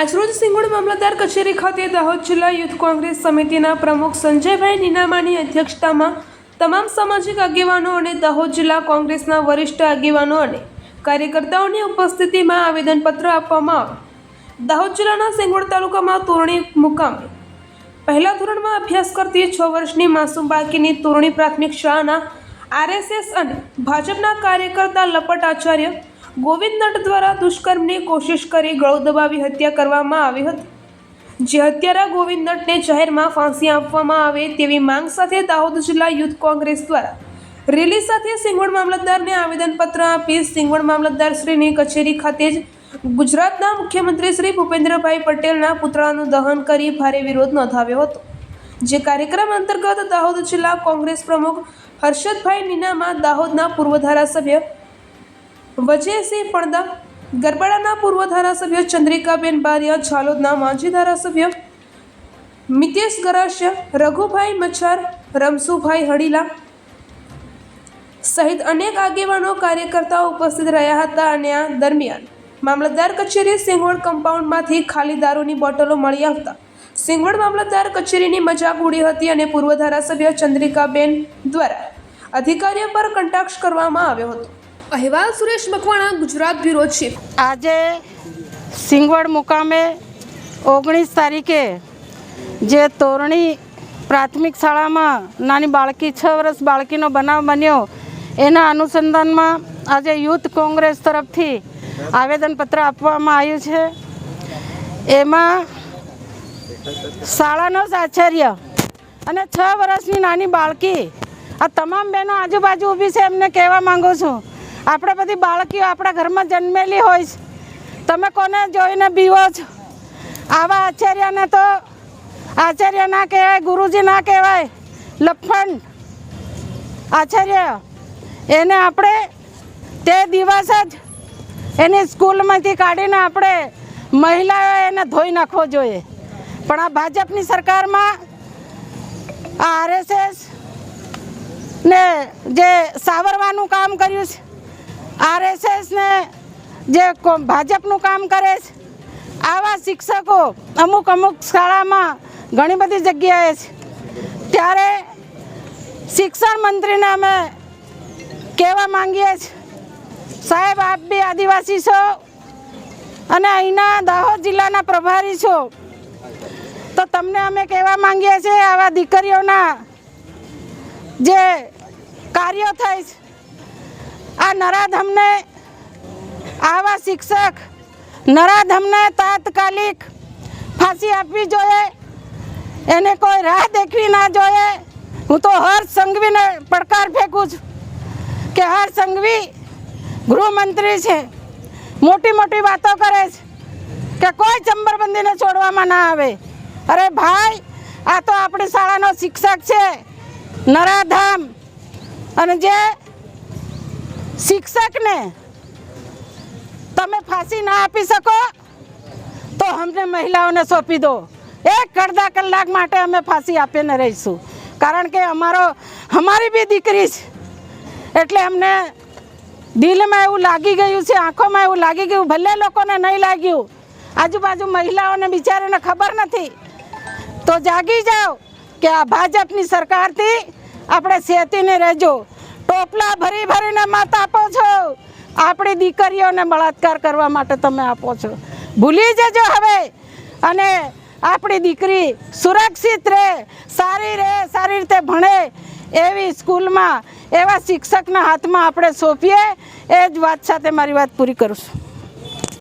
આજરોજ સિંગવડ મામલતદાર કચેરી ખાતે દાહોદ જિલ્લા યુથ કોંગ્રેસ સમિતિના પ્રમુખ સંજયભાઈ નીનામાની અધ્યક્ષતામાં તમામ સામાજિક આગેવાનો અને દાહોદ જિલ્લા કોંગ્રેસના વરિષ્ઠ આગેવાનો અને કાર્યકર્તાઓની ઉપસ્થિતિમાં આવેદનપત્ર આપવામાં આવ્યું। દાહોદ જિલ્લાના સિંગવડ તાલુકામાં તોરણી મુકામે પહેલા ધોરણમાં અભ્યાસ કરતી 6 વર્ષની માસૂમ બાળકીની તોરણી પ્રાથમિક શાળાના આરએસએસ અને ભાજપના કાર્યકર્તા લપટ આચાર્ય ગોવિંદ નટ દ્વારા દુષ્કર્મની કોશિશ કરી ગળો દબાવી હત્યા કરવામાં આવી હતી। જે હત્યારા ગોવિંદ નટને જાહેરમાં ફાંસી આપવામાં આવે તેવી માંગ સાથે દાહોદ જિલ્લા યુથ કોંગ્રેસ દ્વારા રેલી સાથે સિંગવડ મામલતદારને આવેદનપત્ર આપી સિંગવડ મામલતદારશ્રીની કચેરી ખાતે જ ગુજરાતના મુખ્યમંત્રી શ્રી ભૂપેન્દ્રભાઈ પટેલના પુતળાનું દહન કરી ભારે વિરોધ નોંધાવ્યો હતો। જે કાર્યક્રમ અંતર્ગત દાહોદ જિલ્લા કોંગ્રેસ પ્રમુખ હર્ષદભાઈ નીનામા, દાહોદના પૂર્વ ધારાસભ્ય વજયસિંહ પડદા, ગરબાડાના પૂર્વ ધારાસભ્ય ચંદ્રિકાબેન બારિયા, ઝાલોદના માજી ધારાસભ્ય મિતેશ ગરાસિયા, રઘુભાઈ મચ્છાર, રમસુભાઈ હડીલા સહિત અનેક આગેવાનો કાર્યકર્તાઓ ઉપસ્થિત રહ્યા હતા। અને આ દરમિયાન મામલતદાર કચેરી સિંગવડ કમ્પાઉન્ડમાંથી ખાલી દારૂની બોટલો મળી આવતા સિંગવડ મામલતદાર કચેરીની મજાક ઉડી હતી અને પૂર્વ ધારાસભ્ય ચંદ્રિકાબેન દ્વારા અધિકારીઓ પર કટાક્ષ કરવામાં આવ્યો હતો। અહેવાલ સુરેશ મકવાણા, ગુજરાત બ્યુરો ચીફ। આજે સિંગવડ મુકામે 19 તારીખે જે તોરણી પ્રાથમિક શાળામાં નાની બાળકી 6 વર્ષ બાળકીનો બનાવ બન્યો એના અનુસંધાનમાં આજે યુથ કોંગ્રેસ તરફથી આવેદનપત્ર આપવામાં આવ્યું છે। એમાં શાળાનો જ આચાર્ય અને 6 વર્ષની નાની બાળકી આ તમામ બહેનો આજુબાજુ ઊભી છે એમને કહેવા માગું છું, આપણે બધી બાળકીઓ આપણા ઘરમાં જન્મેલી હોય છે, તમે કોને જોઈને બીવો છો? આવા આચાર્યને તો આચાર્ય ના કહેવાય, ગુરુજી ના કહેવાય, લફંડ આચાર્ય એને આપણે તે દિવસ જ એની સ્કૂલમાંથી કાઢીને આપણે મહિલાઓએ એને ધોઈ નાખવો જોઈએ। પણ આ ભાજપની સરકારમાં આ આરએસએસ ને જે સાવરવાનું કામ કર્યું છે, આરએસએસને જે ભાજપનું કામ કરે છે, આવા શિક્ષકો અમુક શાળામાં ઘણી બધી જગ્યાએ છે। ત્યારે શિક્ષણ મંત્રીને અમે કહેવા માંગીએ છીએ, સાહેબ આપ બી આદિવાસી છો અને અહીંના દાહોદ જિલ્લાના પ્રભારી છો, તો તમને અમે કહેવા માંગીએ છીએ આવા દીકરીઓના જે કાર્યો થાય છે આ નરાધમને, આવા શિક્ષક નરાધમને તાત્કાલિક ફાંસી આપવી જોઈએ, એને કોઈ રાહ દેખવી ના જોઈએ। હું તો હર્ષ સંઘવીને પડકાર ફેંકું છું કે હર્ષ સંઘવી ગૃહમંત્રી છે, મોટી મોટી વાતો કરે છે કે કોઈ ચંબરબંધીને છોડવામાં ના આવે। અરે ભાઈ, આ તો આપણી શાળાનો શિક્ષક છે નરાધામ, અને જે શિક્ષકને તમે ફાંસી ના આપી શકો તો અમને મહિલાઓને સોંપી દો, 1 અડધા કલાક માટે અમે ફાંસી આપીને રહીશું, કારણ કે અમારી બી દીકરી છે, એટલે અમને દિલમાં એવું લાગી ગયું છે, આંખોમાં એવું લાગી ગયું, ભલે લોકોને નહીં લાગ્યું, આજુબાજુ મહિલાઓને બિચારીને ખબર નથી, તો જાગી જાઓ કે આ ભાજપની સરકારથી આપણે સેતીને રહેજો। ટોપલા ભરી ભરીને મત આપો છો, આપણી દીકરીઓને બળાત્કાર કરવા માટે તમે આપો છો, ભૂલી જજો હવે। અને આપણી દીકરી સુરક્ષિત રહે, સારી રીતે ભણે એવી સ્કૂલમાં એવા શિક્ષકના હાથમાં આપણે સોંપીએ, એ જ વાત સાથે મારી વાત પૂરી કરું છું।